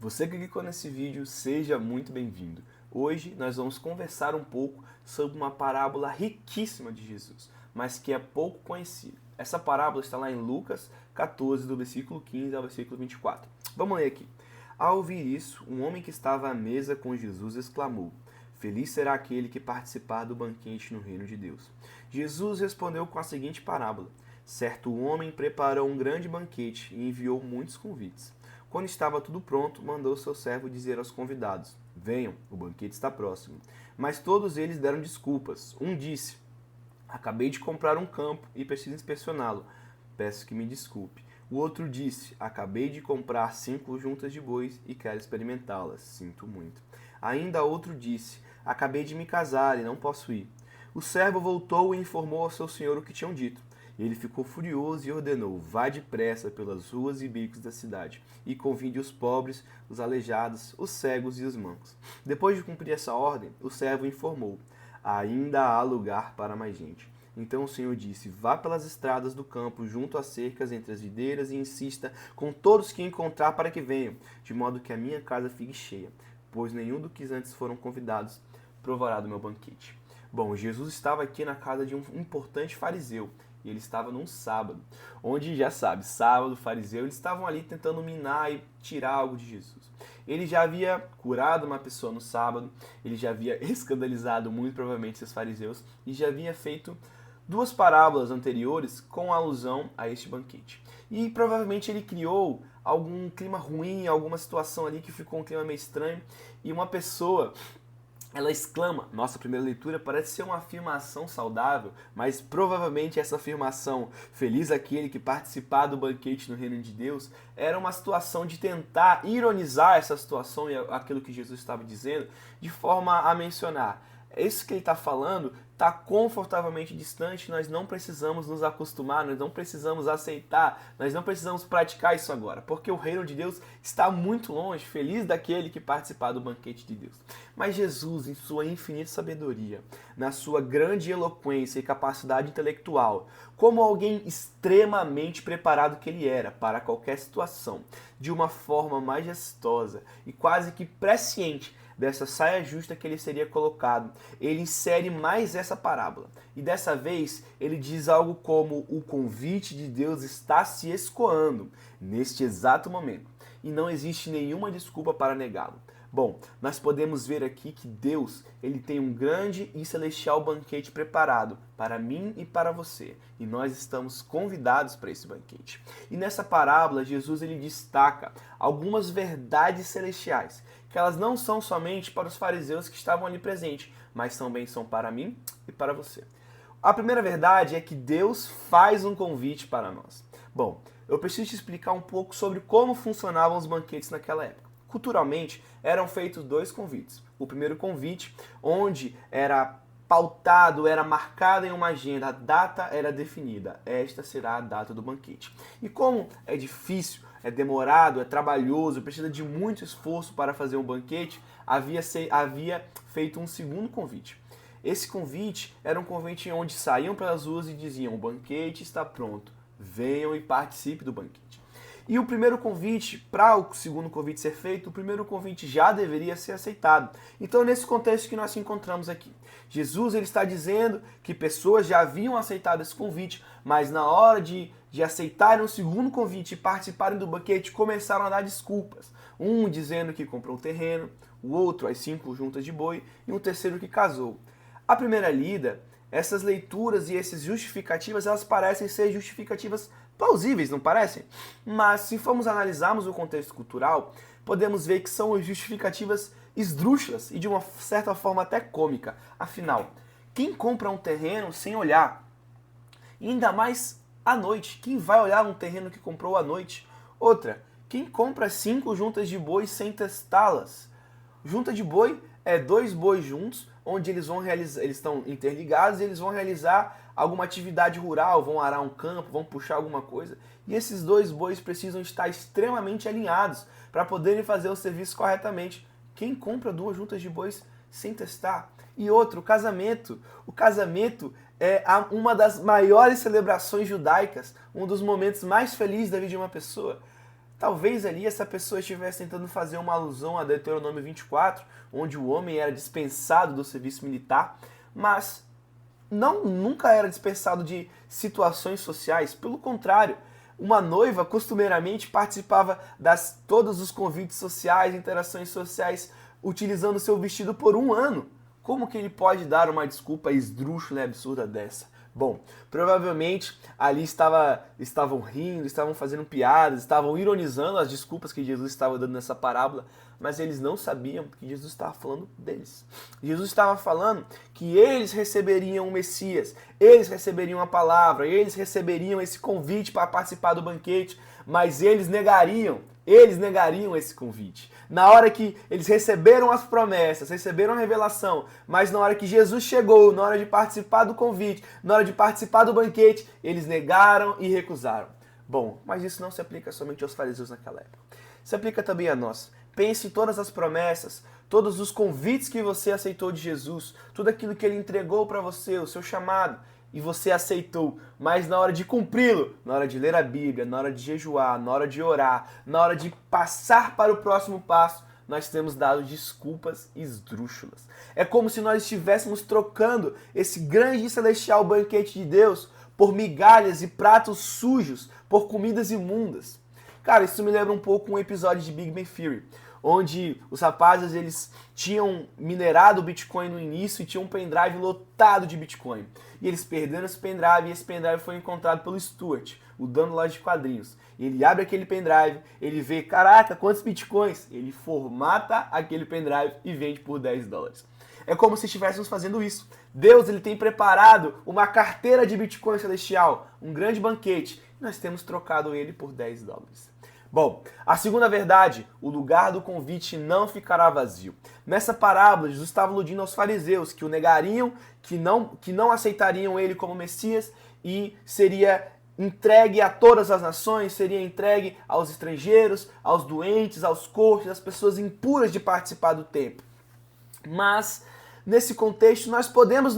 Você que clicou nesse vídeo, seja muito bem-vindo. Hoje nós vamos conversar um pouco sobre uma parábola riquíssima de Jesus, mas que é pouco conhecida. Essa parábola está lá em Lucas 14, do versículo 15 ao versículo 24. Vamos ler aqui. Ao ouvir isso, um homem que estava à mesa com Jesus exclamou: Feliz será aquele que participar do banquete no reino de Deus. Jesus respondeu com a seguinte parábola: Certo homem preparou um grande banquete e enviou muitos convites. Quando estava tudo pronto, mandou seu servo dizer aos convidados: Venham, o banquete está próximo. Mas todos eles deram desculpas. Um disse: Acabei de comprar um campo e preciso inspecioná-lo. Peço que me desculpe. O outro disse: Acabei de comprar 5 juntas de bois e quero experimentá-las. Sinto muito. Ainda outro disse: Acabei de me casar e não posso ir. O servo voltou e informou ao seu senhor o que tinham dito. Ele ficou furioso e ordenou: Vá depressa pelas ruas e bicos da cidade e convide os pobres, os aleijados, os cegos e os mancos. Depois de cumprir essa ordem, o servo informou: Ainda há lugar para mais gente. Então o Senhor disse: Vá pelas estradas do campo, junto às cercas entre as videiras, e insista com todos que encontrar para que venham, de modo que a minha casa fique cheia, pois nenhum dos que antes foram convidados provará do meu banquete. Bom, Jesus estava aqui na casa de um importante fariseu, e ele estava num sábado, onde, já sabe, sábado, fariseu, eles estavam ali tentando minar e tirar algo de Jesus. Ele já havia curado uma pessoa no sábado, ele já havia escandalizado muito provavelmente esses fariseus, e já havia feito 2 parábolas anteriores com alusão a este banquete. E provavelmente ele criou algum clima ruim, alguma situação ali que ficou um clima meio estranho, e uma pessoa, ela exclama. Nossa primeira leitura parece ser uma afirmação saudável, mas provavelmente essa afirmação, feliz aquele que participar do banquete no reino de Deus, era uma situação de tentar ironizar essa situação e aquilo que Jesus estava dizendo, de forma a mencionar: isso que ele está falando está confortavelmente distante, nós não precisamos nos acostumar, nós não precisamos aceitar, nós não precisamos praticar isso agora, porque o reino de Deus está muito longe, feliz daquele que participar do banquete de Deus. Mas Jesus, em sua infinita sabedoria, na sua grande eloquência e capacidade intelectual, como alguém extremamente preparado que ele era para qualquer situação, de uma forma majestosa e quase que presciente dessa saia justa que ele seria colocado, ele insere mais essa parábola. E dessa vez ele diz algo como: o convite de Deus está se escoando neste exato momento e não existe nenhuma desculpa para negá-lo. Bom, nós podemos ver aqui que Deus, ele tem um grande e celestial banquete preparado para mim e para você, e nós estamos convidados para esse banquete. E nessa parábola, Jesus ele destaca algumas verdades celestiais, que elas não são somente para os fariseus que estavam ali presentes, mas também são para mim e para você. A primeira verdade é que Deus faz um convite para nós. Bom, eu preciso te explicar um pouco sobre como funcionavam os banquetes naquela época. Culturalmente, eram feitos 2 convites. O primeiro convite, onde era pautado, era marcado em uma agenda, a data era definida. Esta será a data do banquete. E como é difícil, é demorado, é trabalhoso, precisa de muito esforço para fazer um banquete, havia feito um segundo convite. Esse convite era um convite onde saíam pelas ruas e diziam: o banquete está pronto, venham e participe do banquete. E o primeiro convite, para o segundo convite ser feito, o primeiro convite já deveria ser aceitado. Então é nesse contexto que nós nos encontramos aqui. Jesus ele está dizendo que pessoas já haviam aceitado esse convite, mas na hora de aceitarem o segundo convite e participarem do banquete, começaram a dar desculpas. Um dizendo que comprou um terreno, o outro as 5 juntas de boi e um terceiro que casou. À primeira lida, essas leituras e essas justificativas, elas parecem ser justificativas plausíveis, não parecem? Mas se formos analisarmos o contexto cultural, podemos ver que são justificativas esdrúxulas e de uma certa forma até cômica. Afinal, quem compra um terreno sem olhar? E ainda mais à noite. Quem vai olhar um terreno que comprou à noite? Outra, quem compra 5 juntas de boi sem testá-las? Junta de boi é 2 bois juntos, onde eles estão interligados e eles vão realizar alguma atividade rural, vão arar um campo, vão puxar alguma coisa. E esses 2 bois precisam estar extremamente alinhados para poderem fazer o serviço corretamente. Quem compra 2 juntas de bois sem testar? E outro, o casamento. O casamento é uma das maiores celebrações judaicas, um dos momentos mais felizes da vida de uma pessoa. Talvez ali essa pessoa estivesse tentando fazer uma alusão a Deuteronômio 24, onde o homem era dispensado do serviço militar, mas nunca era dispensado de situações sociais. Pelo contrário, uma noiva costumeiramente participava todos os convites sociais, interações sociais, utilizando seu vestido por um ano. Como que ele pode dar uma desculpa esdrúxula e absurda dessa? Bom, provavelmente ali estavam rindo, estavam fazendo piadas, estavam ironizando as desculpas que Jesus estava dando nessa parábola, mas eles não sabiam que Jesus estava falando deles. Jesus estava falando que eles receberiam o Messias, eles receberiam a palavra, eles receberiam esse convite para participar do banquete, mas eles negariam esse convite. Na hora que eles receberam as promessas, receberam a revelação, mas na hora que Jesus chegou, na hora de participar do convite, na hora de participar do banquete, eles negaram e recusaram. Bom, mas isso não se aplica somente aos fariseus naquela época. Se aplica também a nós. Pense em todas as promessas, todos os convites que você aceitou de Jesus, tudo aquilo que ele entregou para você, o seu chamado, e você aceitou, mas na hora de cumpri-lo, na hora de ler a Bíblia, na hora de jejuar, na hora de orar, na hora de passar para o próximo passo, nós temos dado desculpas esdrúxulas. É como se nós estivéssemos trocando esse grande e celestial banquete de Deus por migalhas e pratos sujos, por comidas imundas. Cara, isso me lembra um pouco um episódio de Big Bang Theory, onde os rapazes eles tinham minerado o Bitcoin no início e tinham um pendrive lotado de Bitcoin. E eles perderam esse pendrive e esse pendrive foi encontrado pelo Stuart, o dono da loja de quadrinhos. Ele abre aquele pendrive, ele vê, caraca, quantos Bitcoins? Ele formata aquele pendrive e vende por $10. É como se estivéssemos fazendo isso. Deus ele tem preparado uma carteira de Bitcoin celestial, um grande banquete, e nós temos trocado ele por $10. Bom, a segunda verdade, o lugar do convite não ficará vazio. Nessa parábola, Jesus estava iludindo aos fariseus que o negariam, que não aceitariam ele como Messias e seria entregue a todas as nações, seria entregue aos estrangeiros, aos doentes, aos coxos, às pessoas impuras de participar do templo. Mas, nesse contexto, nós podemos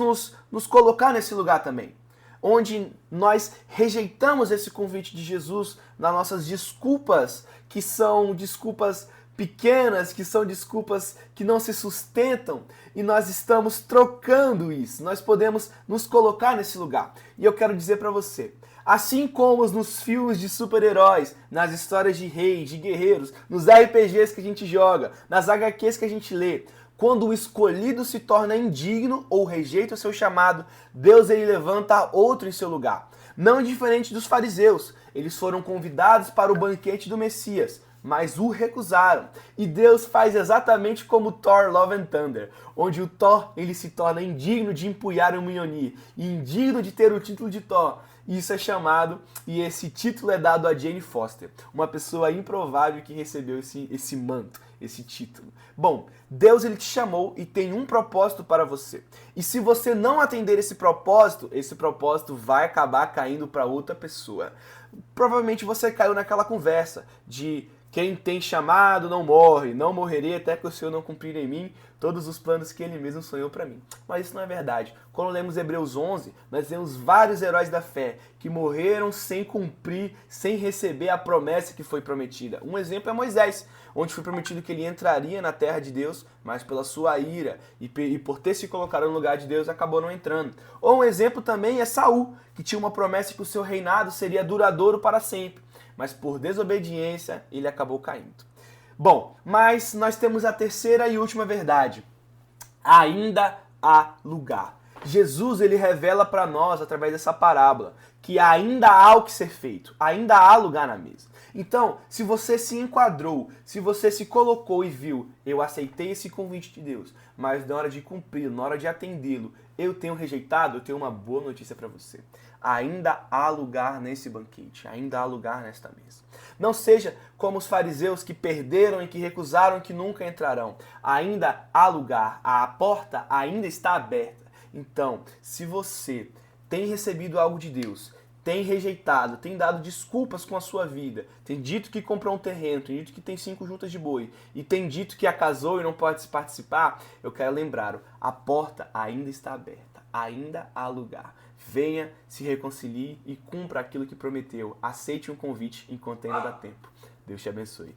nos colocar nesse lugar também, onde nós rejeitamos esse convite de Jesus nas nossas desculpas, que são desculpas pequenas, que são desculpas que não se sustentam, e nós estamos trocando isso. Nós podemos nos colocar nesse lugar. E eu quero dizer para você, assim como nos filmes de super-heróis, nas histórias de reis, de guerreiros, nos RPGs que a gente joga, nas HQs que a gente lê, quando o escolhido se torna indigno ou rejeita o seu chamado, Deus ele levanta outro em seu lugar. Não diferente dos fariseus, eles foram convidados para o banquete do Messias, mas o recusaram. E Deus faz exatamente como Thor Love and Thunder, onde o Thor ele se torna indigno de empunhar o Mjolnir e indigno de ter o título de Thor. Isso é chamado, e esse título é dado a Jane Foster, uma pessoa improvável que recebeu esse manto, esse título. Bom, Deus ele te chamou e tem um propósito para você. E se você não atender esse propósito vai acabar caindo para outra pessoa. Provavelmente você caiu naquela conversa de quem tem chamado não morre, não morrerei até que o Senhor não cumprir em mim todos os planos que Ele mesmo sonhou para mim. Mas isso não é verdade. Quando lemos Hebreus 11, nós vemos vários heróis da fé que morreram sem cumprir, sem receber a promessa que foi prometida. Um exemplo é Moisés, onde foi prometido que ele entraria na terra de Deus, mas pela sua ira e por ter se colocado no lugar de Deus, acabou não entrando. Ou um exemplo também é Saul, que tinha uma promessa que o seu reinado seria duradouro para sempre, mas por desobediência ele acabou caindo. Bom, mas nós temos a terceira e última verdade. Ainda há lugar. Jesus ele revela para nós, através dessa parábola, que ainda há o que ser feito, ainda há lugar na mesa. Então, se você se enquadrou, se você se colocou e viu, eu aceitei esse convite de Deus, mas na hora de cumpri-lo, na hora de atendê-lo, eu tenho rejeitado, eu tenho uma boa notícia para você. Ainda há lugar nesse banquete, ainda há lugar nesta mesa. Não seja como os fariseus que perderam e que recusaram que nunca entrarão. Ainda há lugar, a porta ainda está aberta. Então, se você tem recebido algo de Deus, tem rejeitado, tem dado desculpas com a sua vida, tem dito que comprou um terreno, tem dito que tem 5 juntas de boi e tem dito que casou e não pode participar, eu quero lembrar, a porta ainda está aberta, ainda há lugar. Venha, se reconcilie e cumpra aquilo que prometeu. Aceite um convite enquanto ainda dá tempo. Deus te abençoe.